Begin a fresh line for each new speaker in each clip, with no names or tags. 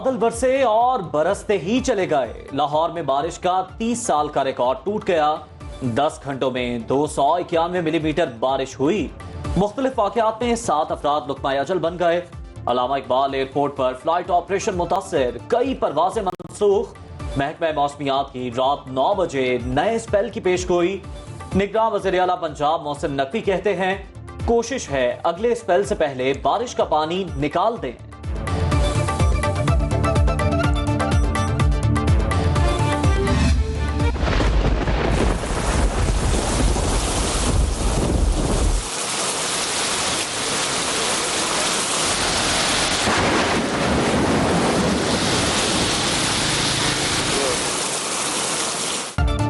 बादल बरसे और बरसते ही चले गए। लाहौर में बारिश का 30 साल का रिकॉर्ड टूट गया। 10 घंटों में 291 मिलीमीटर बारिश हुई। मुख्तलिफ वाकयात में 7 अफराद लुक्मा अजल बन गए। अल्लामा इकबाल एयरपोर्ट पर फ्लाइट ऑपरेशन मुतासिर, कई परवाजें मनसूख। महकमा मौसमियात की रात 9 बजे नए स्पेल की पेशगोई। निगरान वज़ीर आला पंजाब मोहसिन नकवी कहते हैं, कोशिश है अगले स्पेल से पहले बारिश का पानी निकाल दें।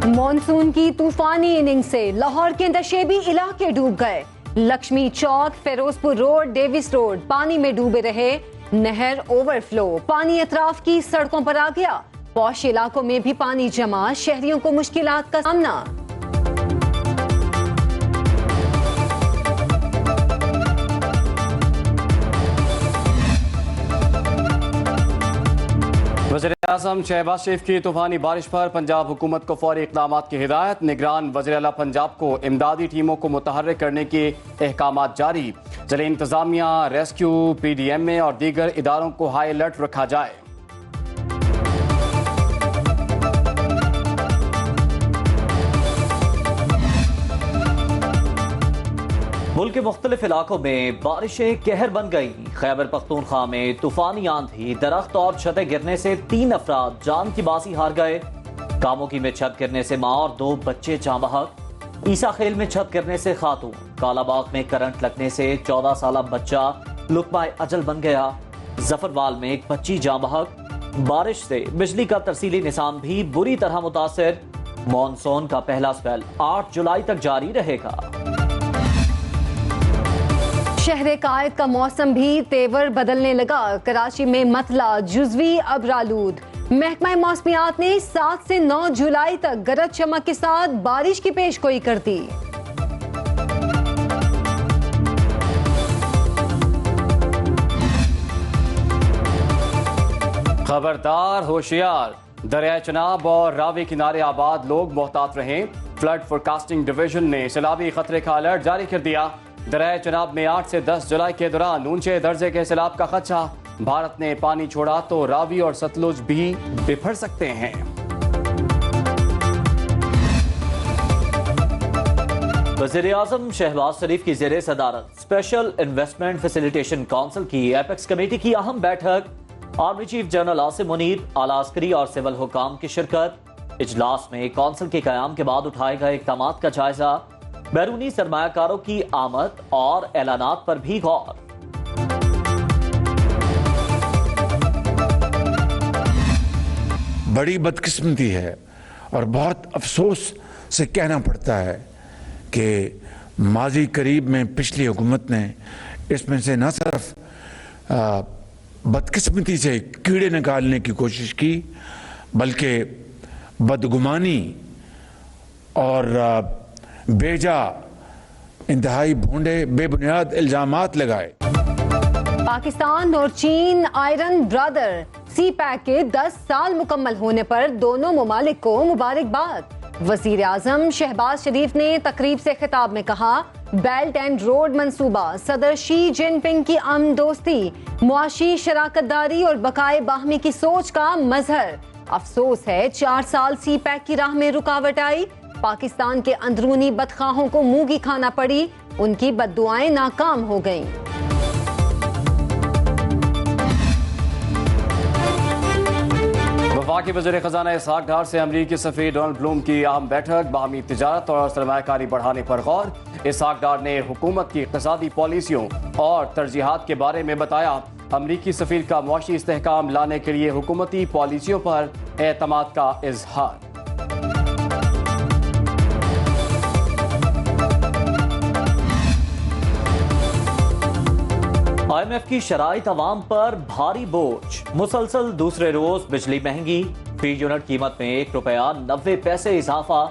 मॉनसून की तूफानी इनिंग से लाहौर के नशेबी इलाके डूब गए। लक्ष्मी चौक, फिरोजपुर रोड, डेविस रोड पानी में डूबे रहे। नहर ओवरफ्लो, पानी अतराफ की सड़कों पर आ गया। पौश इलाकों में भी पानी जमा, शहरियों को मुश्किलात का सामना।
वज़ीर-ए-आज़म शहबाज शरीफ की तूफानी बारिश पर पंजाब हुकूमत को फौरी इक़दामात की हिदायत। निगरान वज़ीर आला पंजाब को इमदादी टीमों को मुतहर्रिक करने के अहकामात जारी। ज़िले इंतज़ामिया, रेस्क्यू, PDMA और दीगर इदारों को हाई अलर्ट रखा जाए।
मुल्क के मुख्तलिफ इलाकों में बारिशें कहर बन गई। खैबर पख्तूनख्वा में तूफानी आंधी, दरख्त और छतें गिरने से 3 अफराद जान की बाजी हार गए। कामोकी में छत गिरने से मां और 2 बच्चे जाँ बहक। ईसा खेल में छत गिरने से खातून। कालाबाग में करंट लगने से 14 साल बच्चा लुक्मा अजल बन गया। जफरवाल में एक बच्ची जाँ बहक। बारिश से बिजली का तरसीली निज़ाम भी बुरी तरह मुतासिर। मॉनसून का पहला स्पेल 8 जुलाई तक जारी रहेगा।
शहर कायद का मौसम भी तेवर बदलने लगा। कराची में मतला, जुज़वी अबरालूद। महकमा मौसमियात ने 7 से 9 जुलाई तक गरज चमक के साथ बारिश की पेशगोई कर दी।
खबरदार, होशियार। दरिया चनाब और रावी किनारे आबाद लोग मोहतात रहें। फ्लड फोरकास्टिंग डिवीजन ने सैलाबी खतरे का अलर्ट जारी कर दिया। दरिया चनाब में 8 से 10 जुलाई के दौरान ऊंचे दर्जे के सैलाब का खदशा। भारत ने पानी छोड़ा तो रावी और सतलुज भी बिफर सकते हैं।
वज़ीर-ए-आज़म शहबाज शरीफ की ज़ेरे सदारत स्पेशल इन्वेस्टमेंट फैसिलिटेशन काउंसिल की एपेक्स कमेटी की अहम बैठक। Army chief general Asim Munir, आला अस्करी और सिविल हुकाम की शिरकत। इजलास में काउंसिल के कयाम के बाद उठाए गए इक़दामात का जायजा। बैरूनी सरमायाकारों की आमद और ऐलानात पर भी गौर।
बड़ी बदकिस्मती है और बहुत अफसोस से कहना पड़ता है कि माजी करीब में पिछली हुकूमत ने इसमें से न सिर्फ बदकिस्मती से कीड़े निकालने की कोशिश की, बल्कि बदगुमानी और बेजा इंतहाई भोंडे बेबुनियाद इल्जामात लगाए।
पाकिस्तान और चीन आयरन ब्रदर CPEC के 10 साल मुकम्मल होने पर दोनों ममालिक को मुबारकबाद। वजीर आजम शहबाज शरीफ ने तकरीब से खिताब में कहा, बेल्ट एंड रोड मंसूबा सदर शी जिनपिंग की अमन दोस्ती, मुआशी शराकतदारी और बकाए बाहमी की सोच का मजहर। अफसोस है 4 साल CPEC की राह में रुकावट आई। पाकिस्तान के अंदरूनी बदखाहों को मुंह की खाना पड़ी। उनकी बद्दुआएं नाकाम हो गईं।
वफाकी वज़ीर खजाना इसहाक डार से अमरीकी सफ़ीर डोनाल्ड ब्लूम की अहम बैठक। बाहमी तिजारत और सरमायाकारी बढ़ाने पर गौर। इसहाक डार ने हुकूमत की इक़्तिसादी पॉलिसियों और तरजीहात के बारे में बताया। अमरीकी सफ़ीर का मुआशी इस्तेहकाम लाने के लिए हुकूमती पॉलिसियों पर एतमाद का इजहार।
IMF की शराइत अवाम पर भारी बोझ। मुसलसल दूसरे रोज बिजली महंगी। फी यूनिट कीमत में ₹1.90 इजाफा।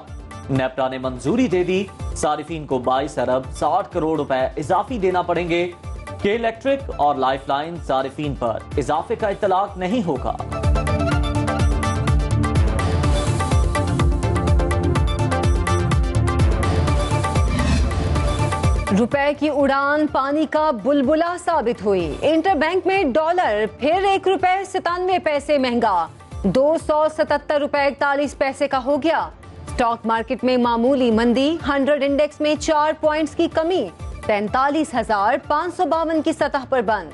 नेप्टा ने मंजूरी दे दी। सारिफीन को 22 अरब 60 करोड़ रुपए इजाफी देना पड़ेंगे। कि इलेक्ट्रिक और लाइफलाइन सारिफीन पर इजाफे का इतलाक नहीं होगा।
रुपए की उड़ान पानी का बुलबुला साबित हुई। इंटरबैंक में डॉलर फिर 1 रुपए 97 पैसे महंगा, 277 रुपए 41 पैसे का हो गया। स्टॉक मार्केट में मामूली मंदी, 100 इंडेक्स में 4 पॉइंट्स की कमी, 43,552 की सतह पर बंद।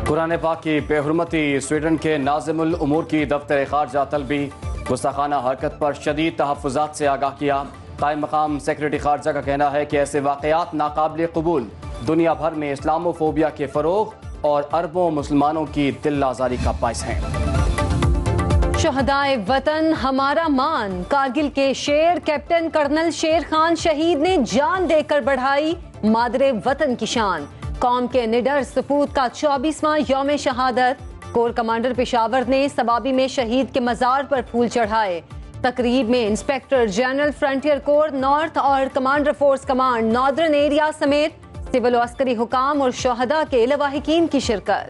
कुरान पाक की बेहुरमती, स्वीडन के नाज़िमुल उमूर की दफ्तर खारजा तलबी, गुस्ताखाना हरकत पर शदीद तहफ़्फ़ुज़ात से आगाह किया। कायम मकाम सेक्रेटरी खारजा का कहना है कि ऐसे वाक़यात नाकाबिल कबूल, दुनिया भर में इस्लामोफोबिया के फ़रोग़ और अरबों मुसलमानों की दिल आज़ारी का बाइस हैं।
शहदाए वतन हमारा मान, कारगिल के शेर कैप्टन कर्नल शेर खान शहीद ने जान देकर बढ़ाई मादरे वतन की शान। कौम के निडर सपूत का 24वां यौम शहादत, कोर कमांडर पेशावर ने सबाबी में शहीद के मजार पर फूल चढ़ाए। तकरीब में inspector general frontier corps north और commander force command northern area समेत सिविल और अस्करी हुकाम और शहदा के लवाहिकीन की शिरकत।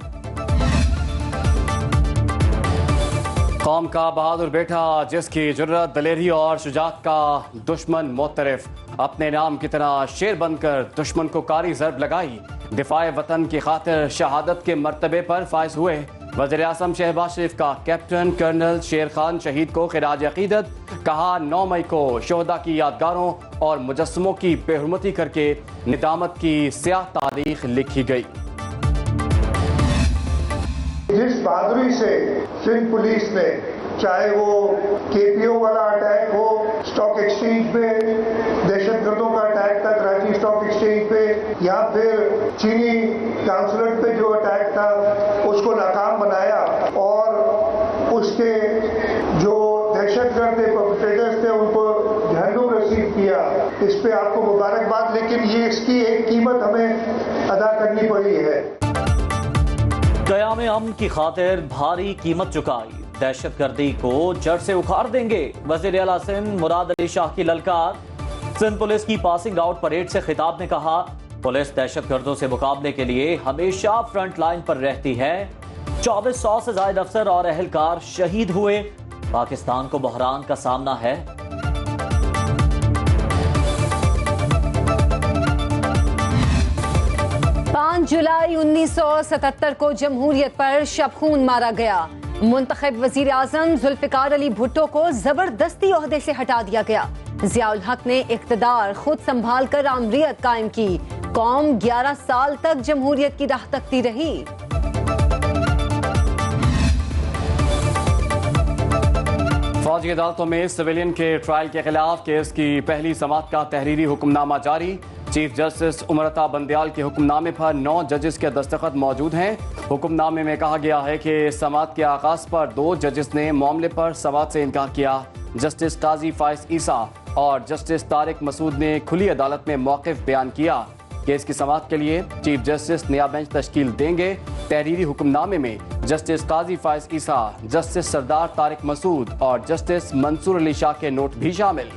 कौम का बहादुर बेटा, जिसकी जुर्रत, दलेरी और शुजात का दुश्मन मोतरफ, अपने नाम की तरह शेर बनकर दुश्मन को कारी ज़रब लगाई। दिफाए वतन की खातिर शहादत के मर्तबे पर फायज हुए। वज़ीर आज़म शहबाज शरीफ का कैप्टन कर्नल शेर खान शहीद को खिराज अकीदत, कहा 9 मई को शोहदा की यादगारों और मुजस्समों की बेहुरमती करके निदामत की स्याह तारीख लिखी गई।
जिस बहादुरी से सिंध पुलिस ने, चाहे वो केपीओ वाला अटैक हो स्टॉक एक्सचेंज पे, दहशतगर्दों का अटैक था कराची स्टॉक एक्सचेंज पे, या फिर चीनी काउंसलेट पे जो अटैक था उसको नाकाम बनाया और उसके जो दहशतगर्द थे, परपेट्रेटर्स थे, उनको जहन्नुम रसीद किया। इस पे आपको मुबारकबाद, लेकिन ये इसकी एक कीमत हमें अदा करनी पड़ी है।
क़याम अमन की खातिर भारी कीमत चुकाई, दहशतगर्दी को जड़ से उखाड़ देंगे। वज़ीर आला सिंध मुराद अली शाह की ललकार। सिंध पुलिस की पासिंग आउट परेड से खिताब में कहा, पुलिस दहशतगर्दों से मुकाबले के लिए हमेशा फ्रंट लाइन पर रहती है। 2400 से ज्यादा अफसर और अहलकार शहीद हुए। पाकिस्तान को बहरान का सामना है।
5 जुलाई 1977 को जमहूरियत पर शबखून मारा गया। मुंतखब वजीर आजम जुल्फिकार अली भुट्टो को जबरदस्ती ओहदे से हटा दिया गया। जियाउल हक ने इख्तिदार खुद संभाल कर आमरीयत कायम की। कौम 11 साल तक जमहूरियत की राह तकती रही।
फौजी अदालतों में सिविलियन के ट्रायल के खिलाफ केस की पहली समाअत का तहरीरी हुक्मनामा जारी। चीफ जस्टिस उमरता बंदयाल के हुक्मनामे पर 9 जजेस के दस्तखत मौजूद हैं। हुक्मनामे में कहा गया है कि समाअत के आगाज पर 2 जजेस ने मामले पर समाअत से इनकार किया। जस्टिस काजी फाइज ईसा और जस्टिस तारिक मसूद ने खुली अदालत में मौक़िफ़ बयान किया। केस की समाअत के लिए चीफ जस्टिस नया बेंच तश्कील देंगे। तहरीरी हुक्मनामे में जस्टिस काजी फाइज ईसा, जस्टिस सरदार तारिक मसूद और जस्टिस मंसूर अली शाह के नोट भी शामिल।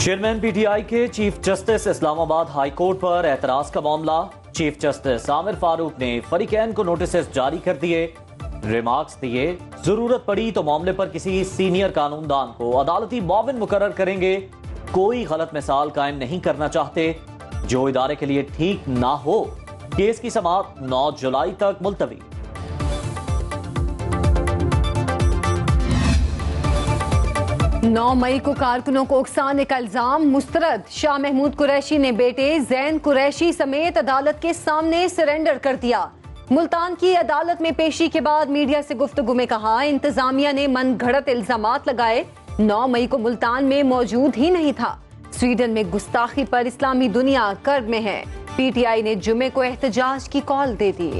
चेयरमैन पीटीआई के chief justice Islamabad high court पर एतराज का मामला। चीफ जस्टिस आमिर फारूक ने फरीकैन को नोटिस जारी कर दिए, रिमार्क्स दिए, जरूरत पड़ी तो मामले पर किसी सीनियर कानूनदान को अदालती मुआविन मुकर्रर करेंगे। कोई गलत मिसाल कायम नहीं करना चाहते जो इदारे के लिए ठीक ना हो। केस की समाअत 9 जुलाई तक मुलतवी।
नौ मई को कारकुनों को उकसाने का इल्जाम मुस्तरद। शाह महमूद कुरैशी ने बेटे जैन कुरैशी समेत अदालत के सामने सरेंडर कर दिया। मुल्तान की अदालत में पेशी के बाद मीडिया से गुफ्तगू में कहा, इंतजामिया ने मन घड़त इल्जामात लगाए। 9 मई को मुल्तान में मौजूद ही नहीं था। स्वीडन में गुस्ताखी पर इस्लामी दुनिया कर्ब में है। पीटीआई ने जुमे को एहतजाज की कॉल दे दी।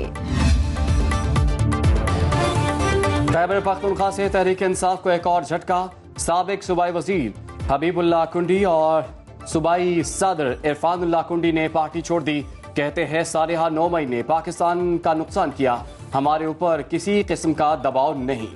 खैबर पख्तूनख्वा से तहरीक इंसाफ को एक और झटका। साबिक सूबाई वजीर हबीबुल्लाह कुंडी और सूबाई सदर इरफानुल्लाह कुंडी ने पार्टी छोड़ दी। कहते हैं सालिहा 9 मई ने पाकिस्तान का नुकसान किया, हमारे ऊपर किसी किस्म का दबाव नहीं।